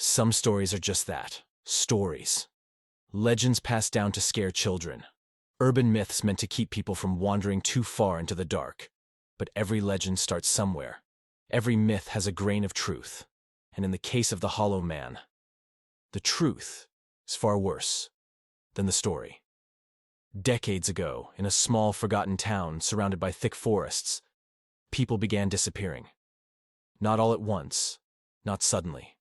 Some stories are just that, stories. Legends passed down to scare children. Urban myths meant to keep people from wandering too far into the dark. But every legend starts somewhere. Every myth has a grain of truth. And in the case of the Hollow Man, the truth is far worse than the story. Decades ago, in a small, forgotten town surrounded by thick forests, people began disappearing. Not all at once, not suddenly.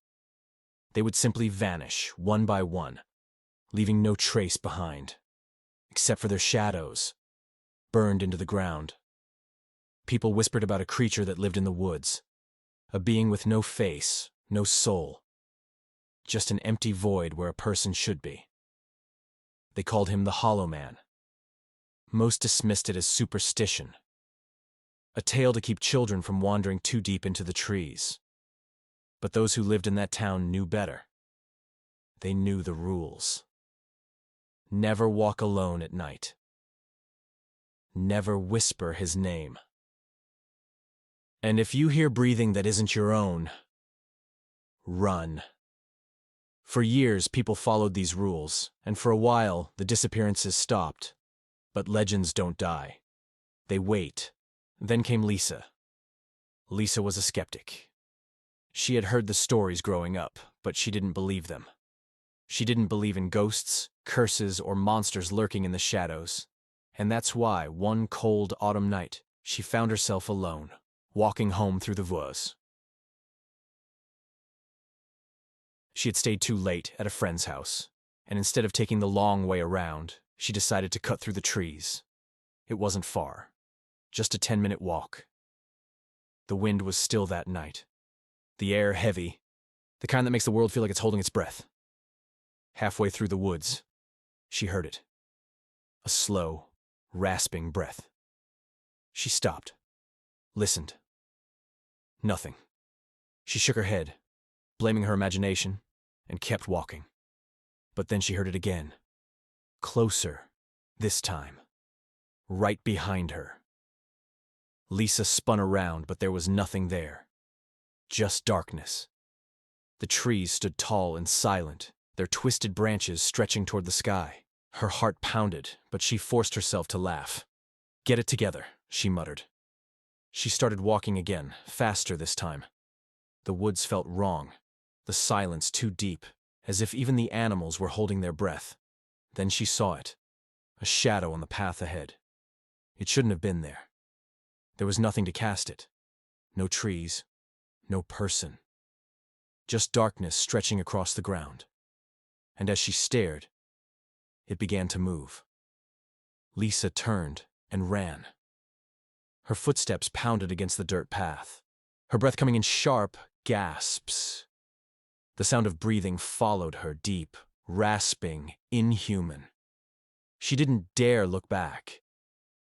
They would simply vanish, one by one, leaving no trace behind, except for their shadows, burned into the ground. People whispered about a creature that lived in the woods, a being with no face, no soul, just an empty void where a person should be. They called him the Hollow Man. Most dismissed it as superstition, a tale to keep children from wandering too deep into the trees. But those who lived in that town knew better. They knew the rules. Never walk alone at night. Never whisper his name. And if you hear breathing that isn't your own, run. For years, people followed these rules, and for a while, the disappearances stopped. But legends don't die. They wait. Then came Lisa. Lisa was a skeptic. She had heard the stories growing up, but she didn't believe them. She didn't believe in ghosts, curses, or monsters lurking in the shadows. And that's why, one cold autumn night, she found herself alone, walking home through the woods. She had stayed too late at a friend's house, and instead of taking the long way around, she decided to cut through the trees. It wasn't far, just a 10-minute walk. The wind was still that night, the air heavy, the kind that makes the world feel like it's holding its breath. Halfway through the woods, she heard it. A slow, rasping breath. She stopped, listened. Nothing. She shook her head, blaming her imagination, and kept walking. But then she heard it again. Closer, this time. Right behind her. Lisa spun around, but there was nothing there. Just darkness. The trees stood tall and silent, their twisted branches stretching toward the sky. Her heart pounded, but she forced herself to laugh. "Get it together," she muttered. She started walking again, faster this time. The woods felt wrong, the silence too deep, as if even the animals were holding their breath. Then she saw it, a shadow on the path ahead. It shouldn't have been there. There was nothing to cast it. No trees, no person. Just darkness stretching across the ground. And as she stared, it began to move. Lisa turned and ran. Her footsteps pounded against the dirt path, her breath coming in sharp gasps. The sound of breathing followed her, deep, rasping, inhuman. She didn't dare look back.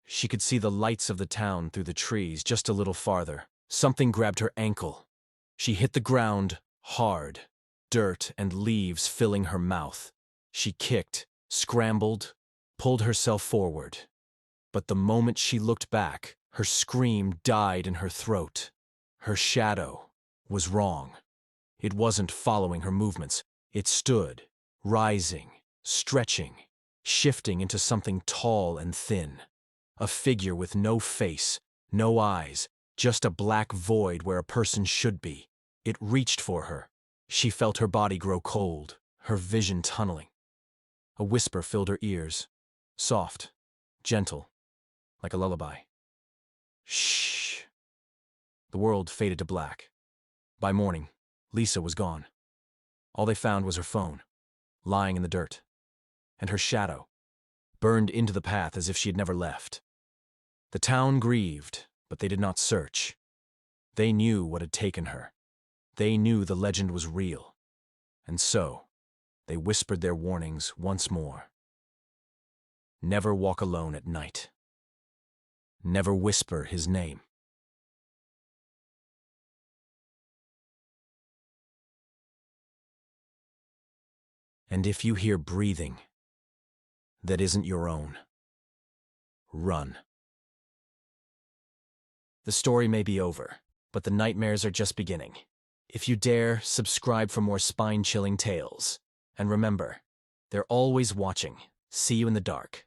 She could see the lights of the town through the trees just a little farther. Something grabbed her ankle. She hit the ground hard, dirt and leaves filling her mouth. She kicked, scrambled, pulled herself forward. But the moment she looked back, her scream died in her throat. Her shadow was wrong. It wasn't following her movements. It stood, rising, stretching, shifting into something tall and thin. A figure with no face, no eyes, just a black void where a person should be. It reached for her. She felt her body grow cold, her vision tunneling. A whisper filled her ears, soft, gentle, like a lullaby. Shh. The world faded to black. By morning, Lisa was gone. All they found was her phone, lying in the dirt, and her shadow, burned into the path as if she had never left. The town grieved, but they did not search. They knew what had taken her. They knew the legend was real. And so, they whispered their warnings once more. Never walk alone at night. Never whisper his name. And if you hear breathing that isn't your own, run. The story may be over, but the nightmares are just beginning. If you dare, subscribe for more spine-chilling tales. And remember, they're always watching. See you in the dark.